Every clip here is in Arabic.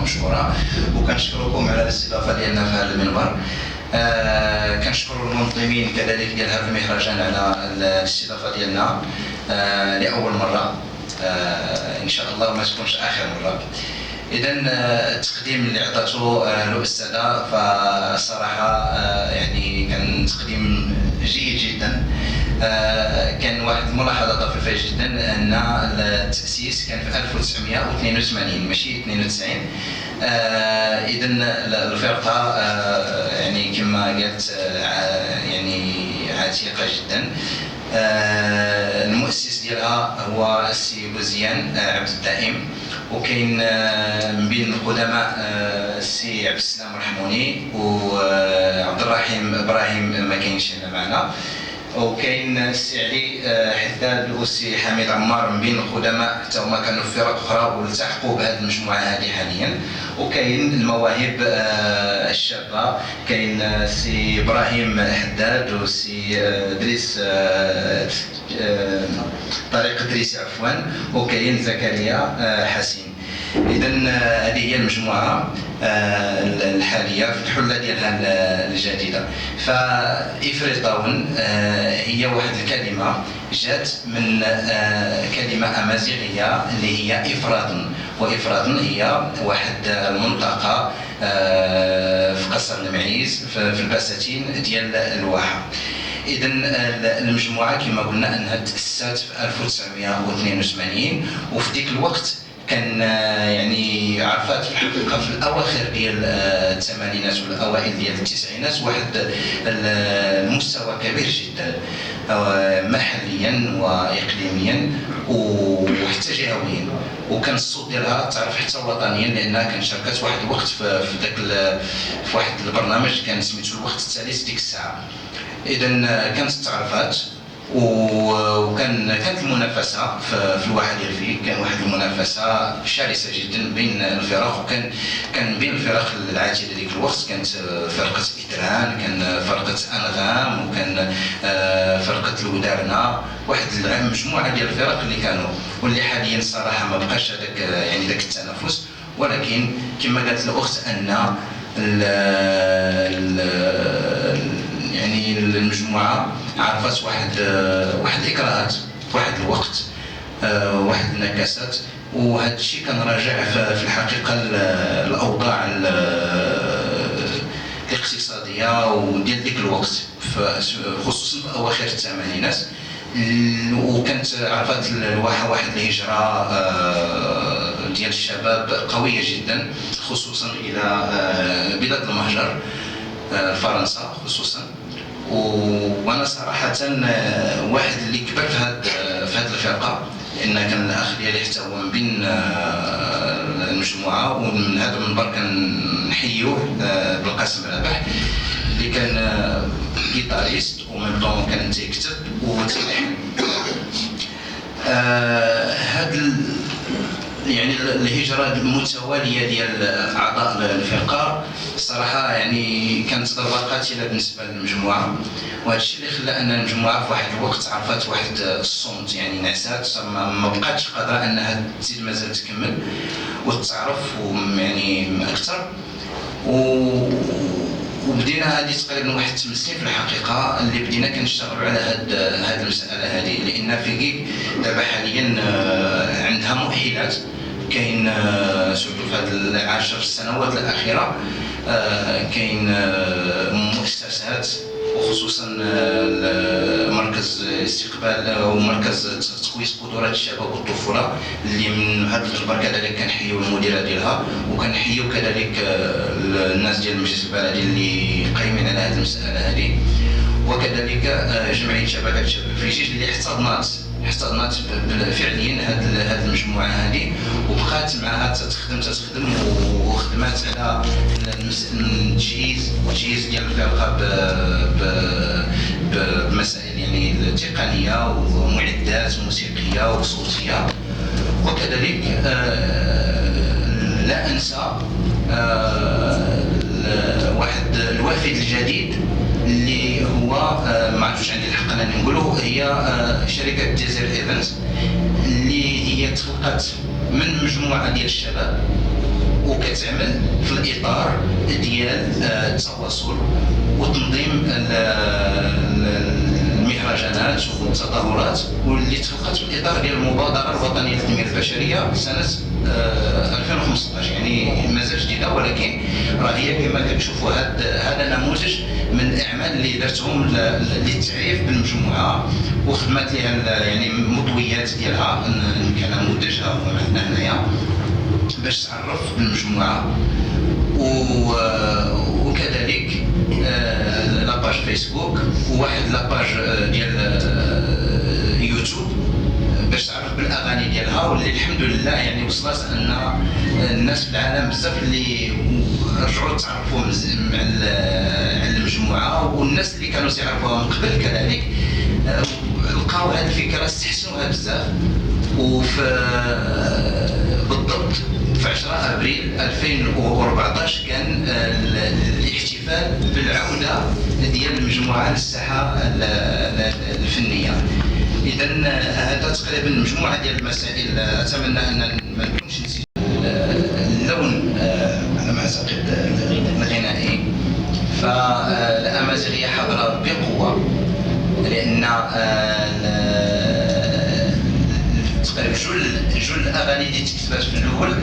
مشكوره، وكنشكركم على الاستضافه ديالنا في هذا المنبر. كنشكر المنظمين كذلك ديال هذا المهرجان على الاستضافه ديالنا لاول مره، ان شاء الله ما تكونش اخر مره. اذا التقديم اللي عطاتو الاستاذه فصراحه يعني كان تقديم جيد جدا. كان واحد الملاحظه طفيفه جدا ان التاسيس كان في 1982 ماشي 92. اذا الفرقه يعني كما قالت يعني عتيقه جدا. المؤسس ديالها هو السي بوزيان عبد الدائم، وكاين من بين القدماء السي عبد السلام رحموني وعبد الرحيم ابراهيم ما كاينش هنا معنا، وكاين السي علي حداد والسي حميد عمار من بين القدماء حتى هما كانوا في فرق اخرى والتحقوا بهذه المجموعه هذه حاليا. وكاين المواهب الشابه، كاين السي ابراهيم حداد والسي ادريس طريق ادريس عفوا، وكاين زكريا حسين. اذا هذه هي المجموعه الحاليه في الحله ديالها الجديده. فافريقاون هي واحد الكلمه جات من كلمه امازيغيه اللي هي افراط، وافراط هي واحد المنطقه في قصر المعيز في البساتين ديال الواحه. اذا المجموعه كما قلنا انها تاسست في 1982، وفي ذيك الوقت كان يعني عرفات في الحقيقه في الاواخر ديال الثمانينات والاوائل ديال التسعينات واحد المستوى كبير جدا محليا واقليميا وحتى جهويا، وكان الصوت ديالها تعرف حتى وطنيا لانها كانت شاركت واحد الوقت في ذاك في واحد البرنامج كان سميتو الوقت الثالث ديك الساعه. اذا كانت تعرفات كانت المنافسه في الواحه ديال فيك، كان واحد المنافسه شرسه جدا بين الفرق، وكان بين الفرق العاتيه ديك الوقت كانت فرقه ادران، كان فرقه انغام، وكان فرقه الودارنا، واحد مجموعه ديال الفرق اللي كانوا، واللي حاليا الصراحه ما بقاش هذاك يعني ذاك التنافس. ولكن كما قالت الاخت ان يعني المجموعه عرفت واحد الاكراهات، واحد الوقت، واحد النكسات، وهذا الشيء كان راجع في الحقيقه الاوضاع الاقتصاديه وديال ديك الوقت خصوصا في اواخر الثمانينات. وكانت عرفت الواحه واحد الهجره ديال الشباب قويه جدا خصوصا الى بلاد المهجر فرنسا خصوصا. وانا صراحه واحد اللي كبر في هذه الفرقه، لان كان الاخ ديالي حتى هو من بين المجموعه، ومن هذا المنبر كنحيوه بالقاسم رابح اللي كان جيتاريست ومن طون كان تيكتب وتلحن. هذا يعني الهجرة المتوالية ديال أعضاء الفرقة الصراحة يعني كانت ضربة قاتلة بالنسبة للمجموعة، وهذا الشيء اللي خلى أن المجموعة في واحد الوقت عرفت واحد الصمت، يعني نعسات ما بقاتش قادرة أنها تزيد مازال تكمل وتتعرف يعني أكثر. وبدينا هذه تقريبا واحد 8 سنين في الحقيقه اللي بدينا كنشتغلوا على هذه المساله هذه، لان فيكيك دابا حاليا عندها مؤهلات، كاين سورتو في هذه العشر سنوات الاخيره كاين مؤسسات وخصوصا مركز استقبال ومركز تقويض قدرات الشباب والطفوله اللي من هذا المنبر كذلك كنحيوا المديره ديالها، وكنحيوا كذلك الناس ديال المجلس البلدي اللي قايمين على هذه المساله هذه، وكذلك جمعيه شبكه شباب الفيجيج اللي احتضنت فعليا هذه المجموعه هذه، وبقات معها تخدم وخدمات على التجهيز ديال الفرقه بمسائل يعني تقنيه ومعدات موسيقيه وصوتيه. وكذلك لا انسى واحد الوافد الجديد اللي هو ما عرفتش عندي الحق انني نقولوا، هي شركه جزير ايفنت اللي هي تخلقت من مجموعه ديال الشباب وكتعمل في الاطار ديال التواصل وتنظيم المهرجانات والتظاهرات، واللي تخلقت في الاطار ديال المبادره الوطنيه للتنميه البشريه سنه 2015. يعني مازال جديده، ولكن راه هي كما كتشوفوا هذا نموذج من الاعمال اللي درتهم للتعريف بالمجموعه وخدمات لها يعني المضويات ديالها كنموذجها معنا هنايا باش تعرف بالمجموعه. وكذلك لاباج فيسبوك وواحد لاباج ديال يوتيوب باش تعرف بالاغاني ديالها، واللي الحمد لله يعني وصلت ان الناس في العالم بزاف اللي رجعوا تعرفوا مع المجموعه، والناس اللي كانوا يعرفوها من قبل كذلك لقاو هذه الفكره استحسنوها بزاف. وفي بالضبط في 10 ابريل 2014 كان الاحتفال بالعوده ديال المجموعه للساحه الفنيه. اذا هذا تقريبا مجموعه ديال المسائل. اتمنى ان ما نكونش نسيت اللون على ما اعتقد الغنائي. فالامازيغيه حاضره بقوه، لان تقريبا جل الاغاني اللي تكتبات في الاول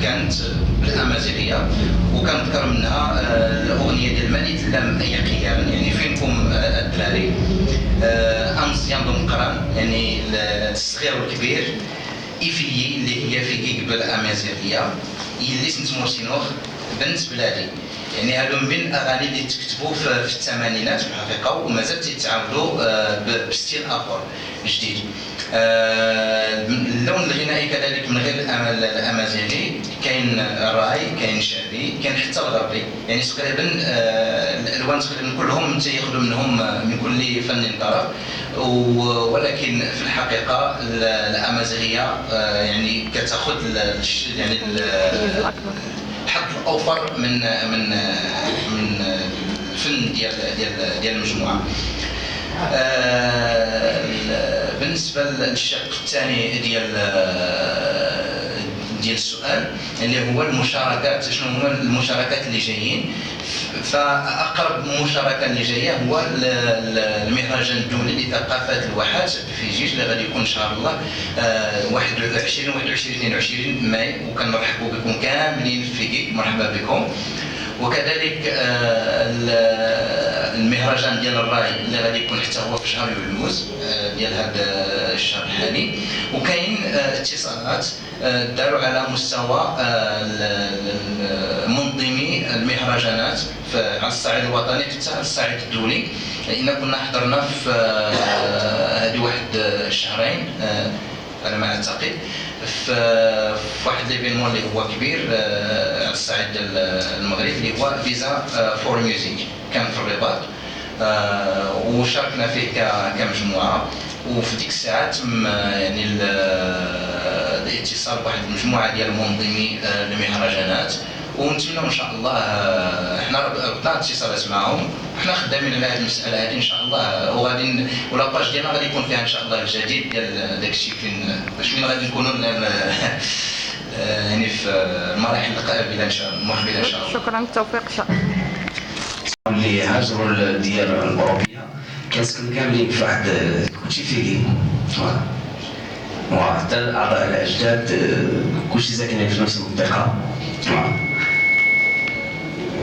كانت بالامازيغيه، وكنذكر منها الاغنيه ديال ماني تلام اي قيام، يعني فينكم الدراري امزيان دمقران، يعني الصغير والكبير ايفيي اللي هي في قبل الامازيغيه اللي سنت مورسينوخ بنت بلادي. يعني هادو من بين الاغاني اللي تكتبوا في الثمانينات في الحقيقه، ومازال تيتعاودوا بستيل اخر جديد. اللون الغنائي كذلك من غير الامازيغي كاين الراي، كاين شعبي، كاين حتى الغربي. يعني تقريبا الالوان تقريبا كلهم تياخذوا منهم من كل فن طرف، ولكن في الحقيقه الامازيغيه يعني كتاخذ يعني الحظ الاوفر من الفن ديال المجموعه. بالنسبه للشق الثاني ديال السؤال اللي هو المشاركات، شنو هما المشاركات اللي جايين؟ فاقرب مشاركه اللي جايه هو المهرجان الدولي لثقافه الواحات في جيج اللي غادي يكون ان شاء الله 21 ماي، وكنرحبوا بكم كاملين في كيك، مرحبا بكم. وكذلك المهرجان ديال الراي اللي غادي يكون حتى هو في شهر يوليوز ديال هذا الشهر الحالي. وكاين اتصالات داروا على مستوى منظمي المهرجانات على الصعيد الوطني حتى على الصعيد الدولي، لان كنا حضرنا في هذه واحد الشهرين على ما اعتقد في واحد ليفينمون اللي هو كبير على الصعيد المغرب اللي هو فيزا فور ميوزيك، كان في الرباط وشاركنا فيه كمجموعه. وفي ديك الساعات يعني الاتصال بواحد المجموعه ديال منظمي المهرجانات، ونتمنى ان شاء الله احنا ربطنا اتصالات معهم، وحنا خدامين على هذه المساله هذه ان شاء الله، وغادي ولاباج ديالنا غادي يكون فيها ان شاء الله الجديد ديال داك الشيء فين غادي نكونوا يعني في المراحل القابله ان شاء الله المقبله ان شاء الله. شكرا، بالتوفيق ان شاء الله. اللي هاجروا للديار الاوروبيه كنسكن كاملين في واحد كلشي فيكي، وحتى الاعضاء الاجداد كلشي ساكنين في نفس المنطقه.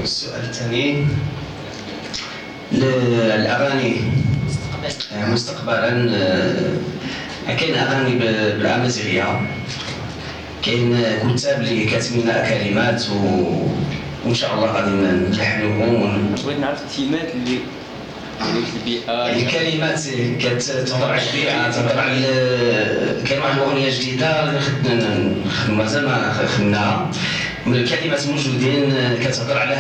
السؤال الثاني الاغاني مستقبلا، كاين اغاني بالامازيغيه، كاين كتاب اللي كاتبين لنا كلمات وان شاء الله غادي نلحنوهم. بغيت نعرف التيمات اللي البيئه، الكلمات كتهضر على البيئه، تهضر على كاين واحد الاغنيه جديده مازال ما خدمناها، من الكلمات موجودين كتهضر على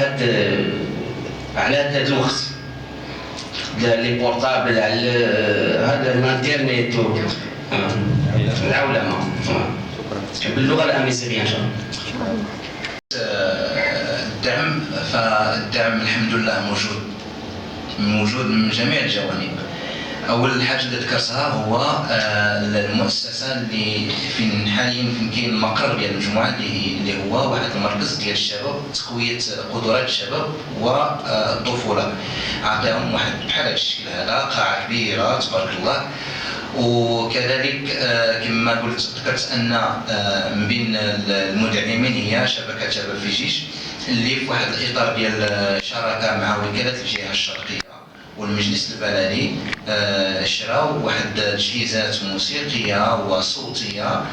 هذا الوقت لي بورطابل، على هذا الانترنت العولمه باللغه الامازيغيه ان شاء الله. الدعم، فالدعم الحمد لله موجود من جميع الجوانب. اول حاجه اللي ذكرتها هو المؤسسه اللي فين حاليا فين كاين المقر ديال المجموعه اللي هو واحد المركز ديال الشباب، تقويه قدرات الشباب والطفوله. عطيهم واحد بحال هذا الشكل، هذا قاعه كبيره تبارك الله. وكذلك كما قلت ذكرت ان من بين المدعمين هي شبكه شباب في جيش، اللي في واحد الاطار ديال شراكه مع وكاله الجهه الشرقيه والمجلس البلدي شراو واحد تجهيزات موسيقيه وصوتيه